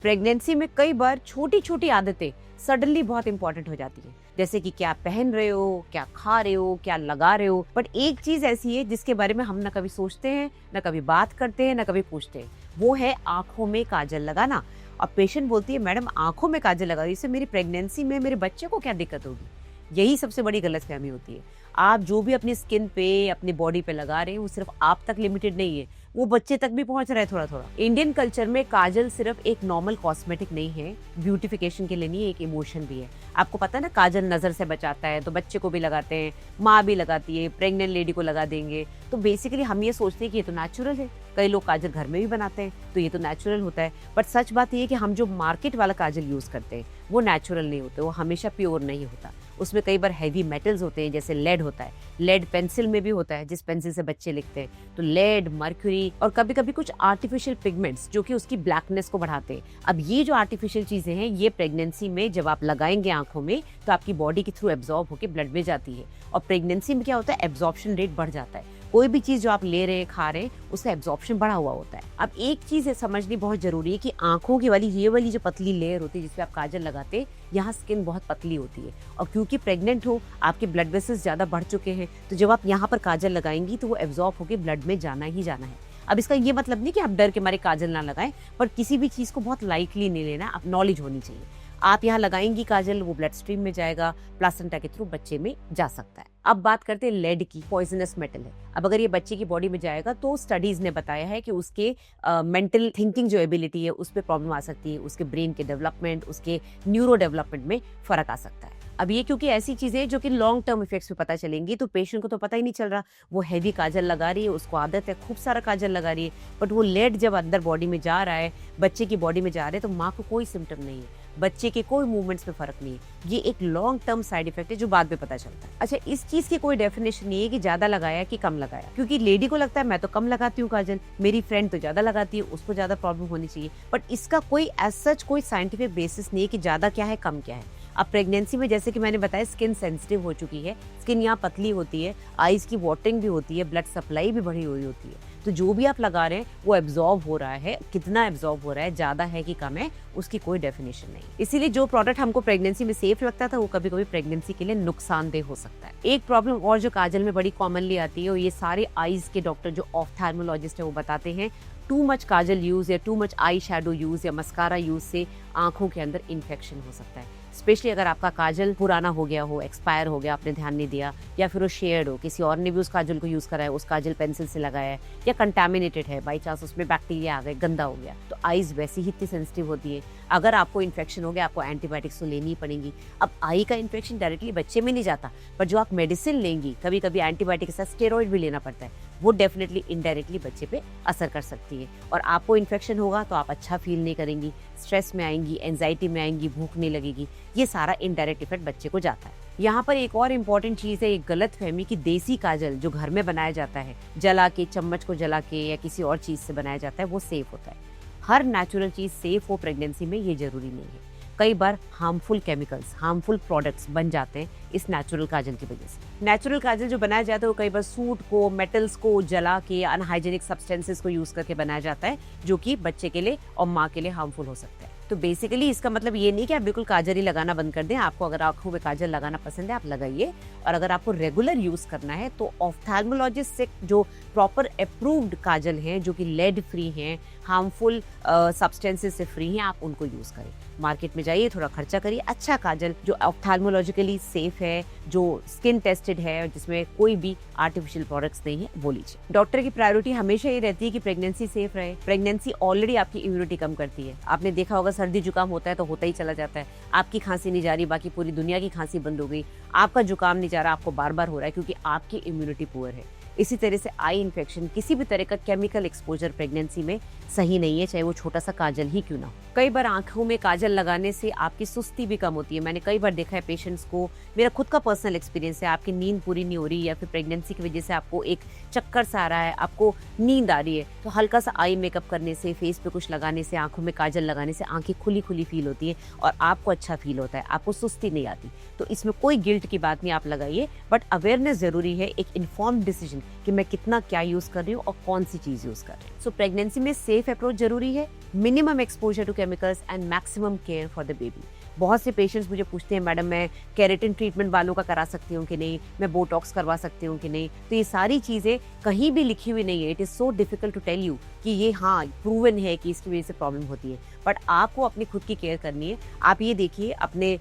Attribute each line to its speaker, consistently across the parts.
Speaker 1: Pregnancy में कई बार छोटी छोटी आदतें सडनली बहुत इंपॉर्टेंट हो जाती है, जैसे कि क्या पहन रहे हो, क्या खा रहे हो, क्या लगा रहे हो। बट एक चीज ऐसी है जिसके बारे में हम ना कभी सोचते हैं, ना कभी बात करते हैं, ना कभी पूछते हैं। वो है आंखों में काजल लगाना। और पेशेंट बोलती है, मैडम आंखों में काजल लगा रही है, इससे मेरी प्रेगनेंसी में मेरे बच्चे को क्या दिक्कत होगी। यही सबसे बड़ी गलतफहमी होती है। आप जो भी अपनी स्किन पे, अपनी बॉडी पे लगा रहे हैं, वो सिर्फ आप तक लिमिटेड नहीं है, वो बच्चे तक भी पहुंच रहा है थोड़ा थोड़ा। इंडियन कल्चर में काजल सिर्फ एक नॉर्मल कॉस्मेटिक नहीं है, ब्यूटिफिकेशन के लिए नहीं, एक इमोशन भी है। आपको पता है ना, काजल नजर से बचाता है, तो बच्चे को भी लगाते हैं, माँ भी लगाती है, प्रेग्नेंट लेडी को लगा देंगे। तो बेसिकली हम ये सोचते हैं कि ये तो नेचुरल है। कई लोग काजल घर में भी बनाते हैं, तो ये तो नेचुरल होता है। बट सच बात ये है कि हम जो मार्केट वाला काजल यूज करते हैं वो नेचुरल नहीं होते, वो हमेशा प्योर नहीं होता। उसमें कई बार हैवी मेटल्स होते हैं, जैसे लेड होता है। लेड पेंसिल में भी होता है, जिस पेंसिल से बच्चे लिखते हैं। तो लेड, मर्क्यूरी और कभी कभी कुछ आर्टिफिशियल पिगमेंट्स जो कि उसकी ब्लैकनेस को बढ़ाते हैं। अब ये जो आर्टिफिशियल चीजें हैं, ये प्रेगनेंसी में जब आप लगाएंगे आंखों में, तो आपकी बॉडी के थ्रू एब्जॉर्ब होकर ब्लड में जाती है। और प्रेगनेंसी में क्या होता है, एब्जॉर्प्शन रेट बढ़ जाता है। कोई भी चीज जो आप ले रहे हैं, खा रहे हैं, उसका एब्जॉर्प्शन बढ़ा हुआ होता है। अब एक चीज है समझनी बहुत जरूरी है कि आंखों की वाली ये वाली जो पतली लेयर होती है जिसपे आप काजल लगाते हैं, यहाँ स्किन बहुत पतली होती है। और क्योंकि प्रेग्नेंट हो, आपके ब्लड वेसल्स ज्यादा बढ़ चुके हैं, तो जब आप यहाँ पर काजल लगाएंगी तो वो एब्जॉर्ब होकर ब्लड में जाना ही जाना है। अब इसका ये मतलब नहीं कि आप डर के मारे काजल ना लगाएं, पर किसी भी चीज को बहुत लाइटली नहीं लेना, आप नॉलेज होनी चाहिए। आप यहाँ लगाएंगी काजल, वो ब्लड स्ट्रीम में जाएगा, प्लासेंटा के थ्रू बच्चे में जा सकता है। अब बात करते हैं लेड की। पॉइजनस मेटल है। अब अगर ये बच्चे की बॉडी में जाएगा तो स्टडीज ने बताया है कि उसके मेंटल थिंकिंग जो एबिलिटी है उस पर प्रॉब्लम आ सकती है, उसके ब्रेन के डेवलपमेंट, उसके न्यूरो डेवलपमेंट में फर्क आ सकता है। अब ये क्योंकि ऐसी चीजें जो कि लॉन्ग टर्म इफेक्ट्स पे पता चलेंगी, तो पेशेंट को तो पता ही नहीं चल रहा, वो हैवी काजल लगा रही है, उसको आदत है, खूब सारा काजल लगा रही है, बट वो लेड जब अंदर बॉडी में जा रहा है, बच्चे की बॉडी में जा रहा है, तो माँ को कोई सिम्टम नहीं है, बच्चे के कोई मूवमेंट्स में फर्क नहीं है। ये एक लॉन्ग टर्म साइड इफेक्ट है जो बाद में पता चलता है। अच्छा, इस चीज की कोई डेफिनेशन नहीं है कि ज्यादा लगाया कि कम लगाया, क्योंकि लेडी को लगता है मैं तो कम लगाती हूँ काजल, मेरी फ्रेंड तो ज्यादा लगाती है, उसको ज्यादा प्रॉब्लम होनी चाहिए। बट इसका कोई एज सच कोई साइंटिफिक बेसिस नहीं है कि ज्यादा क्या है कम क्या है। अब प्रेगनेंसी में जैसे कि मैंने बताया, स्किन सेंसिटिव हो चुकी है, स्किन यहाँ पतली होती है, आईज की वाटरिंग भी होती है, ब्लड सप्लाई भी बढ़ी हुई होती है। तो जो भी आप लगा रहे हैं वो एब्जॉर्ब हो रहा है, कितना एब्जॉर्ब हो रहा है, ज्यादा है कि कम है, उसकी कोई डेफिनेशन नहीं। इसीलिए जो प्रोडक्ट हमको प्रेगनेंसी में सेफ लगता था, वो कभी कभी प्रेगनेंसी के लिए नुकसानदेह हो सकता है। एक प्रॉब्लम और जो काजल में बड़ी कॉमनली आती है, और ये सारे आईज के डॉक्टर जो ऑफ्थेल्मोलॉजिस्ट है वो बताते हैं, टू मच काजल यूज या too much eye shadow use या मस्कारा यूज से आंखों के अंदर इन्फेक्शन हो सकता है। स्पेशली अगर आपका काजल पुराना हो गया हो, एक्सपायर हो गया, आपने ध्यान नहीं दिया, या फिर वो शेयर्ड हो, किसी और ने भी उस काजल को यूज करा है, उस काजल पेंसिल से लगाया है, या कंटामिनेटेड है, बाई चांस उसमें बैक्टीरिया आ गए, गंदा हो गया, तो आईज वैसी ही इतनी सेंसिटिव होती है। अगर आपको इन्फेक्शन हो गया, आपको एंटीबायोटिक्स तो लेनी ही पड़ेगी। अब आई का इन्फेक्शन डायरेक्टली बच्चे में नहीं जाता, पर जो आप मेडिसिन लेंगी, कभी कभी एंटीबायोटिक के साथ स्टेरॉइड भी लेना पड़ता है, वो डेफिनेटली इनडायरेक्टली बच्चे पे असर कर सकती है। और आपको इन्फेक्शन होगा तो आप अच्छा फील नहीं करेंगी, स्ट्रेस में आएंगी, एंजाइटी में आएंगी, भूख नहीं लगेगी। ये सारा इनडायरेक्ट इफेक्ट बच्चे को जाता है। यहाँ पर एक और इम्पॉर्टेंट चीज है, एक गलत फहमी कि देसी काजल जो घर में बनाया जाता है, जला के, चम्मच को जला के या किसी और चीज से बनाया जाता है, वो सेफ होता है। हर नेचुरल चीज सेफ हो प्रेगनेंसी में, ये जरूरी नहीं है। कई बार हार्मफुल केमिकल्स, हार्मफुल प्रोडक्ट्स बन जाते हैं इस नेचुरल काजल की वजह से। नेचुरल काजल जो बनाया जाता है वो कई बार सूट को, मेटल्स को जला के, अनहाइजेनिक सब्सटेंसेस को यूज करके बनाया जाता है, जो कि बच्चे के लिए और माँ के लिए हार्मफुल हो सकता है। तो बेसिकली इसका मतलब ये नहीं कि आप बिल्कुल काजल ही लगाना बंद कर दें। आपको अगर आंखों में काजल लगाना पसंद है, आप लगाइए। और अगर आपको रेगुलर यूज करना है तो ऑफ्थेल्मोलॉजिस्ट से जो प्रॉपर अप्रूव्ड काजल हैं, जो कि लेड फ्री हैं, हार्मफुल सब्सटेंसेस से फ्री हैं, आप उनको यूज करें। मार्केट में जाइए, थोड़ा खर्चा करिए, अच्छा काजल जो ऑफ्थेल्मोलॉजिकली सेफ है, जो स्किन टेस्टेड है, जिसमें कोई भी आर्टिफिशियल प्रोडक्ट्स नहीं है, वो लीजिए। डॉक्टर की प्रायोरिटी हमेशा ये रहती है कि प्रेगनेंसी सेफ रहे। प्रेगनेंसी ऑलरेडी आपकी इम्यूनिटी कम करती है। आपने देखा होगा, सर्दी जुकाम होता है तो होता ही चला जाता है। आपकी खांसी नहीं जा रही, बाकी पूरी दुनिया की खांसी बंद हो गई। आपका जुकाम नहीं जा रहा, आपको बार बार हो रहा है, क्योंकि आपकी इम्यूनिटी पुअर है। इसी तरह से आई इन्फेक्शन, किसी भी तरह का केमिकल एक्सपोजर प्रेगनेंसी में सही नहीं है, चाहे वो छोटा सा काजल ही क्यों ना हो। कई बार आंखों में काजल लगाने से आपकी सुस्ती भी कम होती है। मैंने कई बार देखा है पेशेंट्स को, मेरा खुद का पर्सनल एक्सपीरियंस है, आपकी नींद पूरी नहीं हो रही, या फिर प्रेगनेंसी की वजह से आपको एक चक्कर सा आ रहा है, आपको नींद आ रही है, तो हल्का सा आई मेकअप करने से, फेस पे कुछ लगाने से, आंखों में काजल लगाने से आंखें खुली खुली फील होती है और आपको अच्छा फील होता है, आपको सुस्ती नहीं आती। तो इसमें कोई गिल्ट की बात नहीं, आप लगाइए, बट अवेयरनेस जरूरी है एक इन्फॉर्म्ड डिसीजन के कि मैं कितना क्या यूज़ कर रही हूँ और कौन सी चीज़ यूज़ कर रही हूँ। सो प्रेगनेंसी में सेफ अप्रोच जरूरी है, minimum exposure to chemicals and maximum care for the baby. बहुत से पेशेंट्स मुझे पूछते हैं, मैडम मैं केराटिन ट्रीटमेंट बालों का करा सकती हूँ कि नहीं, मैं बोटॉक्स करवा सकती हूँ कि नहीं। तो ये सारी चीज़ें कहीं भी लिखी हुई नहीं है। It is so difficult to tell you कि ये हाँ प्रूवन है कि इसकी वजह से प्रॉब्लम होती है, बट आपको अपनी खुद की केयर करनी है। आप ये देखिए, अपने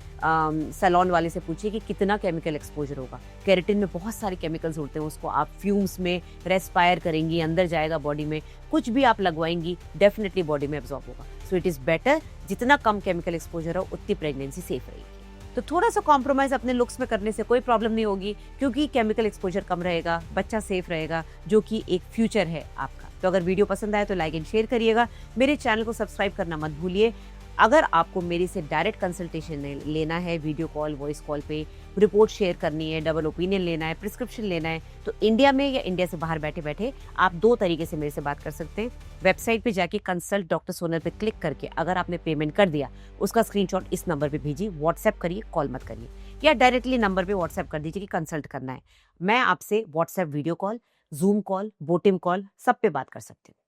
Speaker 1: सैलून वाले से पूछिए कि कितना केमिकल एक्सपोजर होगा। केराटिन में बहुत सारे केमिकल्स होते हैं, उसको आप फ्यूम्स में रेस्पायर करेंगी, अंदर जाएगा बॉडी में, कुछ भी आप लगवाएंगी डेफिनेटली बॉडी में एब्जॉर्ब होगा। सो इट इज़ बेटर, जितना कम केमिकल एक्सपोजर हो उतनी प्रेगनेंसी सेफ रहेगी। तो थोड़ा सा कॉम्प्रोमाइज अपने लुक्स में करने से कोई प्रॉब्लम नहीं होगी, क्योंकि केमिकल एक्सपोजर कम रहेगा, बच्चा सेफ रहेगा, जो कि एक फ्यूचर है आपका। तो अगर वीडियो पसंद आए तो लाइक एंड शेयर करिएगा, मेरे चैनल को सब्सक्राइब करना मत भूलिए। अगर आपको मेरे से डायरेक्ट कंसल्टेशन लेना है, वीडियो कॉल, वॉइस कॉल पे रिपोर्ट शेयर करनी है, डबल ओपिनियन लेना है, प्रिस्क्रिप्शन लेना है, तो इंडिया में या इंडिया से बाहर बैठे बैठे आप 2 तरीके से मेरे से बात कर सकते हैं। वेबसाइट पे जाके कंसल्ट डॉक्टर सोनल पे क्लिक करके अगर आपने पेमेंट कर दिया, उसका स्क्रीनशॉट इस नंबर पे भेजिए, व्हाट्सएप करिए, कॉल मत करिए, या डायरेक्टली नंबर पे व्हाट्सएप कर दीजिए कि कंसल्ट करना है। मैं आपसे WhatsApp video call, zoom call, Botim call, सब पे बात कर सकती हूँ।